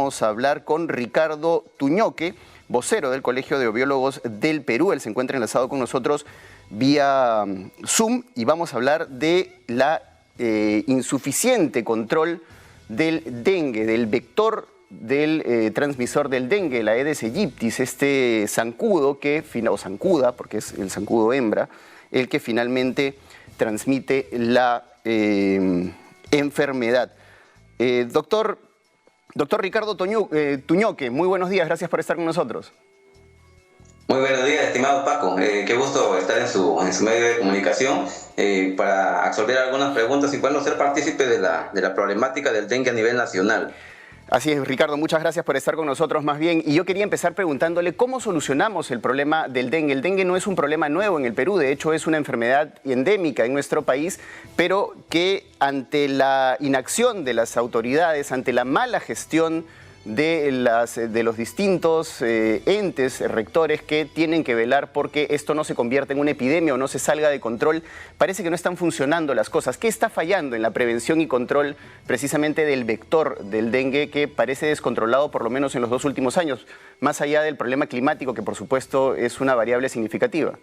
vamos a hablar con Ricardo Tuñoque, vocero del Colegio de Biólogos del Perú. Él se encuentra enlazado con nosotros vía Zoom y vamos a hablar de la insuficiente control del dengue, del vector del transmisor del dengue, la Aedes aegypti, este zancudo o zancuda, porque es el zancudo hembra, el que finalmente transmite la enfermedad. Doctor Ricardo Tuñoque, muy buenos días, gracias por estar con nosotros. Muy buenos días, estimado Paco. Qué gusto estar en su medio de comunicación para absorber algunas preguntas y bueno, ser partícipe de la problemática del dengue a nivel nacional. Así es, Ricardo, muchas gracias por estar con nosotros más bien. Y yo quería empezar preguntándole cómo solucionamos el problema del dengue. El dengue no es un problema nuevo en el Perú, de hecho es una enfermedad endémica en nuestro país, pero que ante la inacción de las autoridades, ante la mala gestión de los distintos entes rectores que tienen que velar porque esto no se convierta en una epidemia o no se salga de control, parece que no están funcionando las cosas. ¿Qué está fallando en la prevención y control precisamente del vector del dengue que parece descontrolado por lo menos en los 2 últimos años, más allá del problema climático que por supuesto es una variable significativa?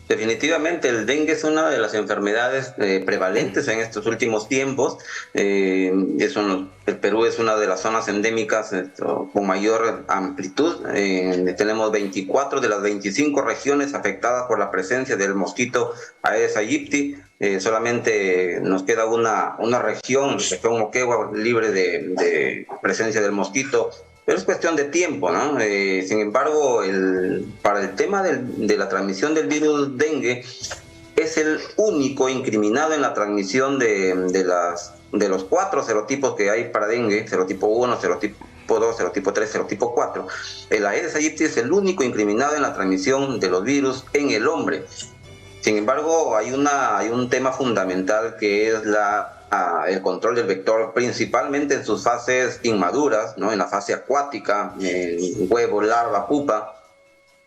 Definitivamente el dengue es una de las enfermedades prevalentes en estos últimos tiempos. El Perú es una de las zonas endémicas con mayor amplitud. Tenemos 24 de las 25 regiones afectadas por la presencia del mosquito Aedes aegypti. Solamente nos queda una región Moquegua, libre de presencia del mosquito. Pero es cuestión de tiempo, ¿no? Sin embargo, para el tema de la transmisión del virus dengue, es el único incriminado en la transmisión de los 4 serotipos que hay para dengue, serotipo 1, serotipo 2, serotipo 3, serotipo 4. El Aedes aegypti es el único incriminado en la transmisión de los virus en el hombre. Sin embargo, hay un tema fundamental que es el control del vector, principalmente en sus fases inmaduras, ¿no? En la fase acuática, huevo, larva, pupa,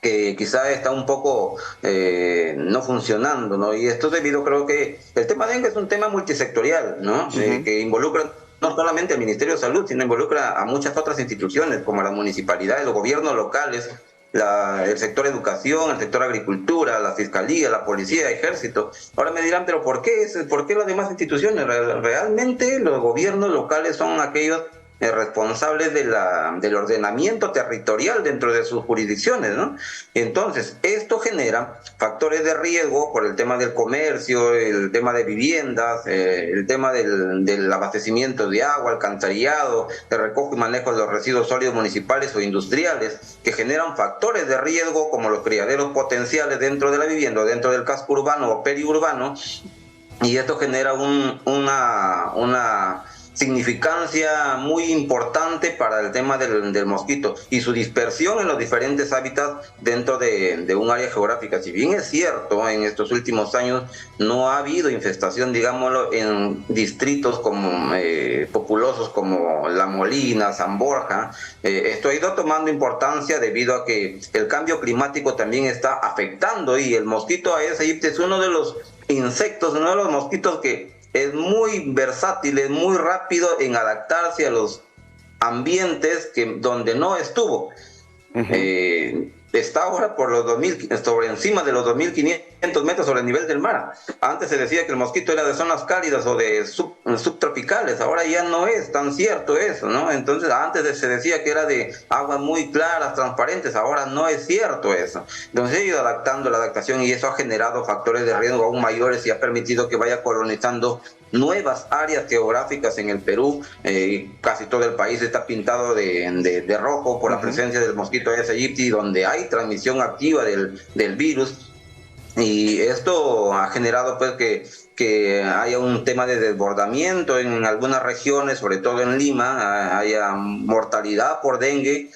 que quizá está un poco no funcionando, ¿no? Y esto es debido, creo que el tema dengue es un tema multisectorial, ¿no? Que involucra no solamente al Ministerio de Salud, sino involucra a muchas otras instituciones, como las municipalidades, los gobiernos locales, el sector educación, el sector agricultura, la fiscalía, la policía, ejército. Ahora me dirán, pero ¿por qué las demás instituciones? Realmente los gobiernos locales son aquellos responsables del ordenamiento territorial dentro de sus jurisdicciones, ¿no? Entonces, esto genera factores de riesgo por el tema del comercio, el tema de viviendas, el tema del abastecimiento de agua, alcantarillado, de recojo y manejo de los residuos sólidos municipales o industriales, que generan factores de riesgo como los criaderos potenciales dentro de la vivienda, dentro del casco urbano o periurbano, y esto genera una significancia muy importante para el tema del mosquito y su dispersión en los diferentes hábitats dentro de un área geográfica. Si bien es cierto, en estos últimos años no ha habido infestación, digámoslo, en distritos como populosos como La Molina, San Borja, esto ha ido tomando importancia debido a que el cambio climático también está afectando, y el mosquito Aedes aegypti es uno de los insectos, uno de los mosquitos que es muy versátil, es muy rápido en adaptarse a los ambientes donde no estuvo. Está ahora por los sobre encima de los 2.500 metros sobre el nivel del mar. Antes se decía que el mosquito era de zonas cálidas o de subtropicales, ahora ya no es tan cierto eso, ¿no? Entonces antes se decía que era de aguas muy claras, transparentes, ahora no es cierto eso. Entonces he ido adaptando la adaptación y eso ha generado factores de riesgo aún mayores y ha permitido que vaya colonizando nuevas áreas geográficas en el Perú. Casi todo el país está pintado de rojo por la presencia del mosquito Aedes aegypti, donde hay transmisión activa del virus, y esto ha generado pues que haya un tema de desbordamiento en algunas regiones, sobre todo en Lima, haya mortalidad por dengue,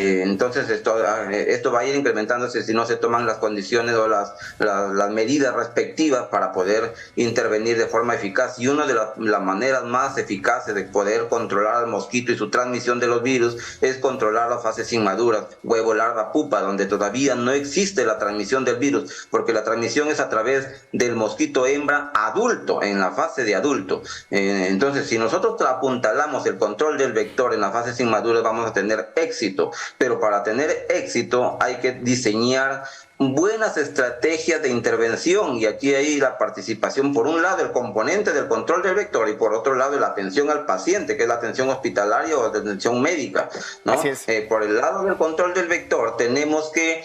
Entonces esto va a ir incrementándose si no se toman las condiciones o las medidas respectivas para poder intervenir de forma eficaz. Y una de las maneras más eficaces de poder controlar al mosquito y su transmisión de los virus es controlar las fases inmaduras, huevo, larva, pupa, donde todavía no existe la transmisión del virus, porque la transmisión es a través del mosquito hembra adulto, en la fase de adulto. Entonces, si nosotros apuntalamos el control del vector en las fases inmaduras, vamos a tener éxito. Pero para tener éxito hay que diseñar buenas estrategias de intervención, y aquí hay la participación, por un lado, el componente del control del vector, y por otro lado, la atención al paciente, que es la atención hospitalaria o la atención médica, ¿no? Así es. Por el lado del control del vector, tenemos que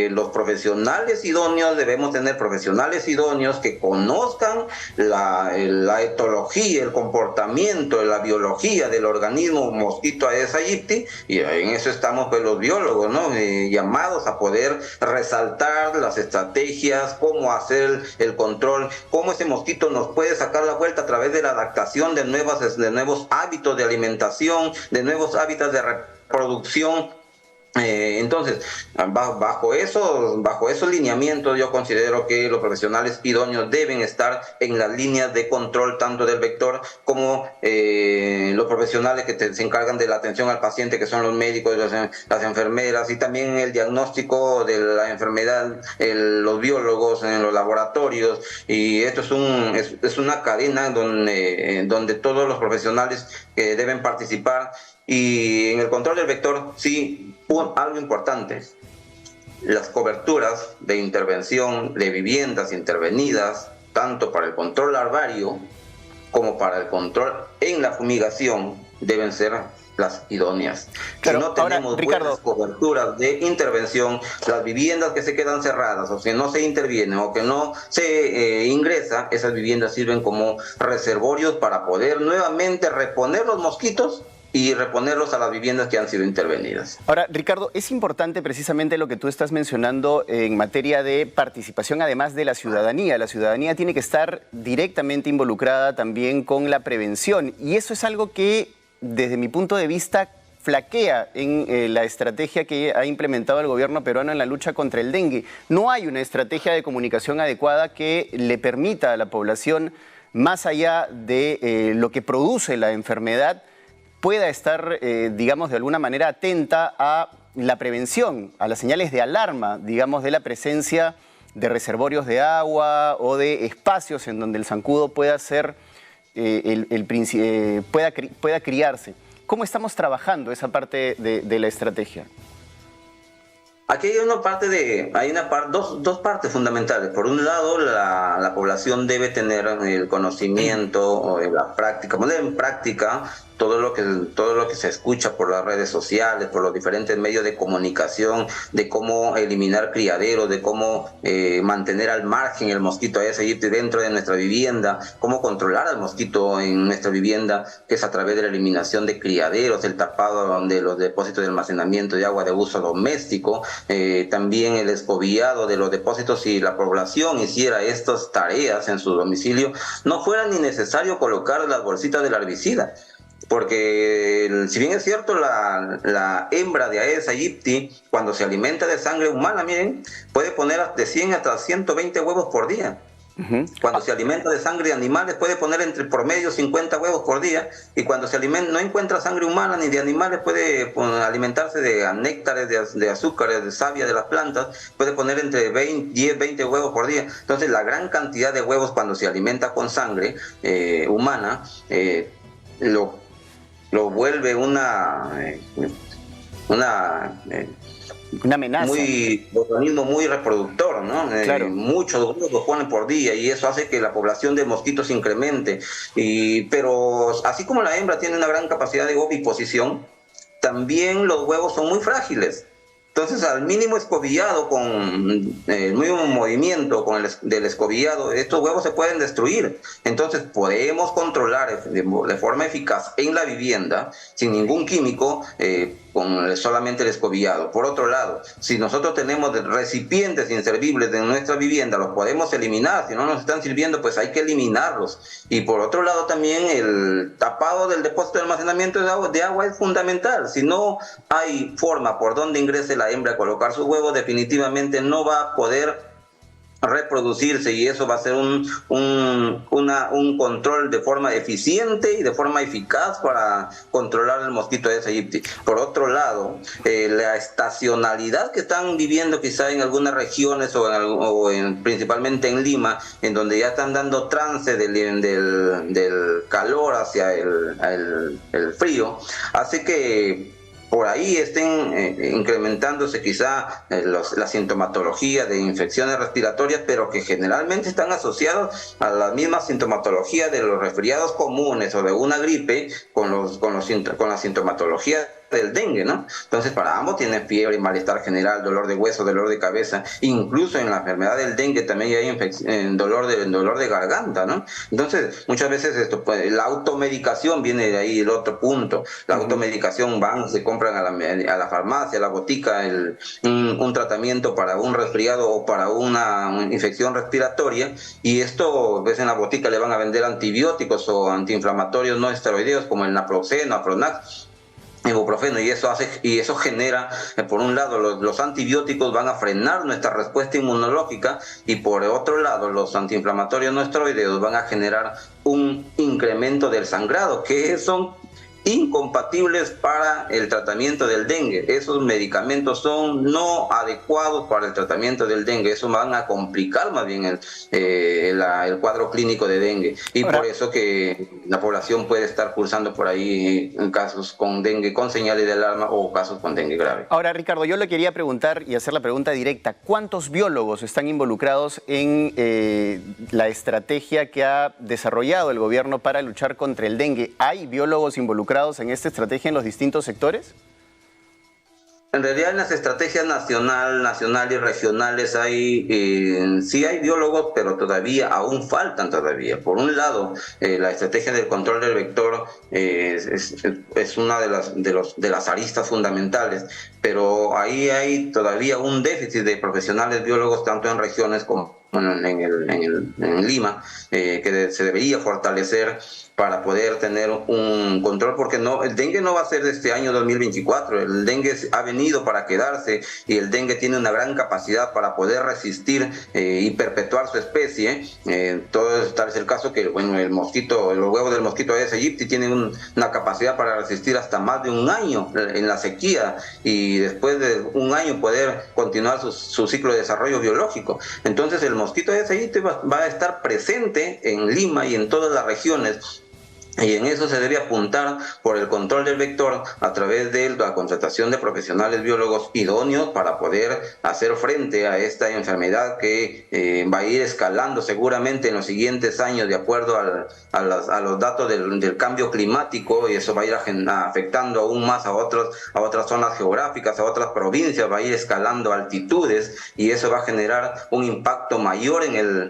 los profesionales idóneos, debemos tener profesionales idóneos que conozcan la etología, el comportamiento, la biología del organismo mosquito Aedes aegypti, y en eso estamos pues los biólogos, ¿no? Llamados a poder resaltar las estrategias, cómo hacer el control, cómo ese mosquito nos puede sacar la vuelta a través de la adaptación de nuevos hábitos de alimentación, de nuevos hábitos de reproducción. Entonces, bajo esos lineamientos, yo considero que los profesionales idóneos deben estar en las líneas de control tanto del vector como los profesionales que se encargan de la atención al paciente, que son los médicos, las enfermeras, y también el diagnóstico de la enfermedad, los biólogos en los laboratorios. Y esto es una cadena donde todos los profesionales deben participar. Y en el control del vector, sí, algo importante: las coberturas de intervención de viviendas intervenidas, tanto para el control larvario como para el control en la fumigación, deben ser las idóneas. Claro, si no tenemos ahora, Ricardo, buenas coberturas de intervención, las viviendas que se quedan cerradas, o que no se interviene o que no se ingresa, esas viviendas sirven como reservorios para poder nuevamente reponer los mosquitos y reponerlos a las viviendas que han sido intervenidas. Ahora, Ricardo, es importante precisamente lo que tú estás mencionando en materia de participación, además de la ciudadanía. La ciudadanía tiene que estar directamente involucrada también con la prevención, y eso es algo que, desde mi punto de vista, flaquea en la estrategia que ha implementado el gobierno peruano en la lucha contra el dengue. No hay una estrategia de comunicación adecuada que le permita a la población, más allá de lo que produce la enfermedad, pueda estar, digamos, de alguna manera atenta a la prevención, a las señales de alarma, digamos, de la presencia de reservorios de agua o de espacios en donde el zancudo pueda ser, pueda criarse. ¿Cómo estamos trabajando esa parte de la estrategia? Aquí hay dos partes fundamentales. Por un lado, la población debe tener el conocimiento o la práctica, poner en práctica todo lo que se escucha por las redes sociales, por los diferentes medios de comunicación, de cómo eliminar criaderos, de cómo mantener al margen el mosquito Aedes aegypti dentro de nuestra vivienda, cómo controlar al mosquito en nuestra vivienda, que es a través de la eliminación de criaderos, el tapado de los depósitos de almacenamiento de agua de uso doméstico, también el escobillado de los depósitos. Si la población hiciera estas tareas en su domicilio, no fuera ni necesario colocar las bolsitas del herbicida. Porque si bien es cierto, la hembra de Aedes aegypti, cuando se alimenta de sangre humana, miren, puede poner de 100 hasta 120 huevos por día. Cuando se alimenta de sangre de animales, puede poner entre promedio 50 huevos por día. Y cuando no encuentra sangre humana ni de animales, puede alimentarse de néctares, de azúcares, de savia de las plantas, puede poner entre 10, 20 huevos por día. Entonces, la gran cantidad de huevos, cuando se alimenta con sangre humana, lo vuelve una amenaza. Organismo muy reproductor, ¿no? Claro. Muchos huevos ponen por día, y eso hace que la población de mosquitos se incremente. Pero así como la hembra tiene una gran capacidad de oviposición, también los huevos son muy frágiles. Entonces, al mínimo escobillado, con el mínimo movimiento del escobillado, estos huevos se pueden destruir. Entonces, podemos controlar de forma eficaz en la vivienda, sin ningún químico, con solamente el escobillado. Por otro lado, si nosotros tenemos recipientes inservibles en nuestra vivienda, los podemos eliminar. Si no nos están sirviendo, pues hay que eliminarlos. Y por otro lado también el tapado del depósito de almacenamiento de agua es fundamental. Si no hay forma por donde ingrese la hembra a colocar su huevo, definitivamente no va a poder reproducirse, y eso va a ser un control de forma eficiente y de forma eficaz para controlar el mosquito Aedes aegypti. Por otro lado, la estacionalidad que están viviendo quizá en algunas regiones principalmente en Lima, en donde ya están dando trance del calor hacia el frío, hace que por ahí estén incrementándose quizá la sintomatología de infecciones respiratorias, pero que generalmente están asociados a la misma sintomatología de los resfriados comunes o de una gripe con la sintomatología del dengue, ¿no? Entonces, para ambos tienen fiebre, malestar general, dolor de hueso, dolor de cabeza. Incluso en la enfermedad del dengue también hay dolor de garganta, ¿no? Entonces, muchas veces la automedicación viene de ahí, el otro punto. La automedicación, se compran a la farmacia, a la botica, un tratamiento para un resfriado o para una infección respiratoria, y esto, ves, en la botica le van a vender antibióticos o antiinflamatorios no esteroideos como el naproxeno, Apronax, ibuprofeno, y eso genera, por un lado, los antibióticos van a frenar nuestra respuesta inmunológica, y por otro lado, los antiinflamatorios no esteroideos van a generar un incremento del sangrado, que son incompatibles para el tratamiento del dengue. Esos medicamentos son no adecuados para el tratamiento del dengue. Eso van a complicar más bien el cuadro clínico de dengue. Y ahora, por eso que la población puede estar cursando por ahí en casos con dengue con señales de alarma o casos con dengue grave. Ahora, Ricardo, yo le quería preguntar y hacer la pregunta directa. ¿Cuántos biólogos están involucrados en la estrategia que ha desarrollado el gobierno para luchar contra el dengue? ¿Hay biólogos involucrados en esta estrategia en los distintos sectores? En realidad, en las estrategias nacional y regionales sí hay biólogos, pero aún faltan todavía. Por un lado, la estrategia del control del vector es una de las aristas fundamentales, pero ahí hay todavía un déficit de profesionales biólogos, tanto en regiones como en Lima, que se debería fortalecer para poder tener un control, porque el dengue no va a ser de este año 2024, el dengue ha venido para quedarse, y el dengue tiene una gran capacidad para poder resistir y perpetuar su especie. Tal es el caso que los huevos del mosquito Aedes aegypti tienen una capacidad para resistir hasta más de un año en la sequía, y después de un año poder continuar su ciclo de desarrollo biológico. Entonces el mosquito Aedes aegypti va a estar presente en Lima y en todas las regiones, y en eso se debe apuntar por el control del vector a través de la contratación de profesionales biólogos idóneos para poder hacer frente a esta enfermedad que va a ir escalando seguramente en los siguientes años de acuerdo a los datos del cambio climático, y eso va a ir afectando aún más a otras zonas geográficas, a otras provincias, va a ir escalando altitudes, y eso va a generar un impacto mayor en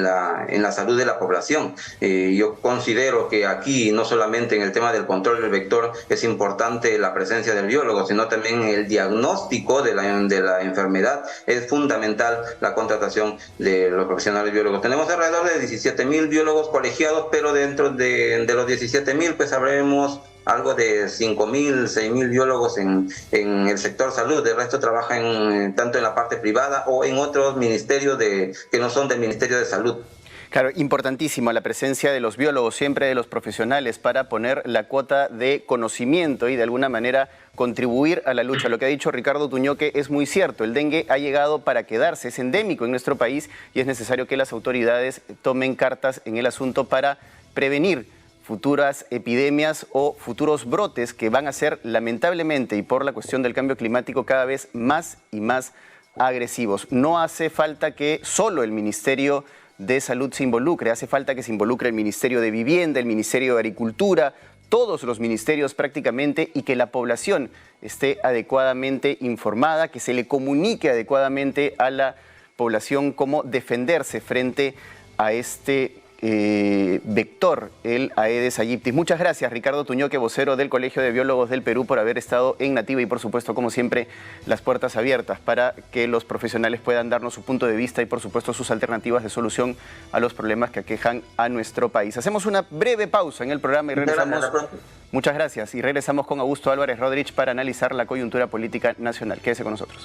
la salud de la población. Yo considero que aquí, no solamente en el tema del control del vector, es importante la presencia del biólogo, sino también el diagnóstico de la enfermedad. Es fundamental la contratación de los profesionales biólogos. Tenemos alrededor de 17,000 biólogos colegiados, pero dentro de los 17,000, pues habremos algo de 5,000, 6,000 biólogos en el sector salud. El resto trabajan tanto en la parte privada o en otros ministerios que no son del Ministerio de Salud. Claro, importantísimo la presencia de los biólogos, siempre de los profesionales, para poner la cuota de conocimiento y de alguna manera contribuir a la lucha. Lo que ha dicho Ricardo Tuñoque es muy cierto. El dengue ha llegado para quedarse, es endémico en nuestro país, y es necesario que las autoridades tomen cartas en el asunto para prevenir futuras epidemias o futuros brotes que van a ser, lamentablemente, y por la cuestión del cambio climático, cada vez más y más agresivos. No hace falta que solo el Ministerio de Salud se involucre, hace falta que se involucre el Ministerio de Vivienda, el Ministerio de Agricultura, todos los ministerios prácticamente, y que la población esté adecuadamente informada, que se le comunique adecuadamente a la población cómo defenderse frente a este vector, el Aedes aegypti. Muchas gracias, Ricardo Tuñoque, vocero del Colegio de Biólogos del Perú, por haber estado en Nativa y, por supuesto, como siempre, las puertas abiertas para que los profesionales puedan darnos su punto de vista y, por supuesto, sus alternativas de solución a los problemas que aquejan a nuestro país. Hacemos una breve pausa en el programa y regresamos. Muchas gracias. Y regresamos con Augusto Álvarez Rodríguez para analizar la coyuntura política nacional. Quédese con nosotros.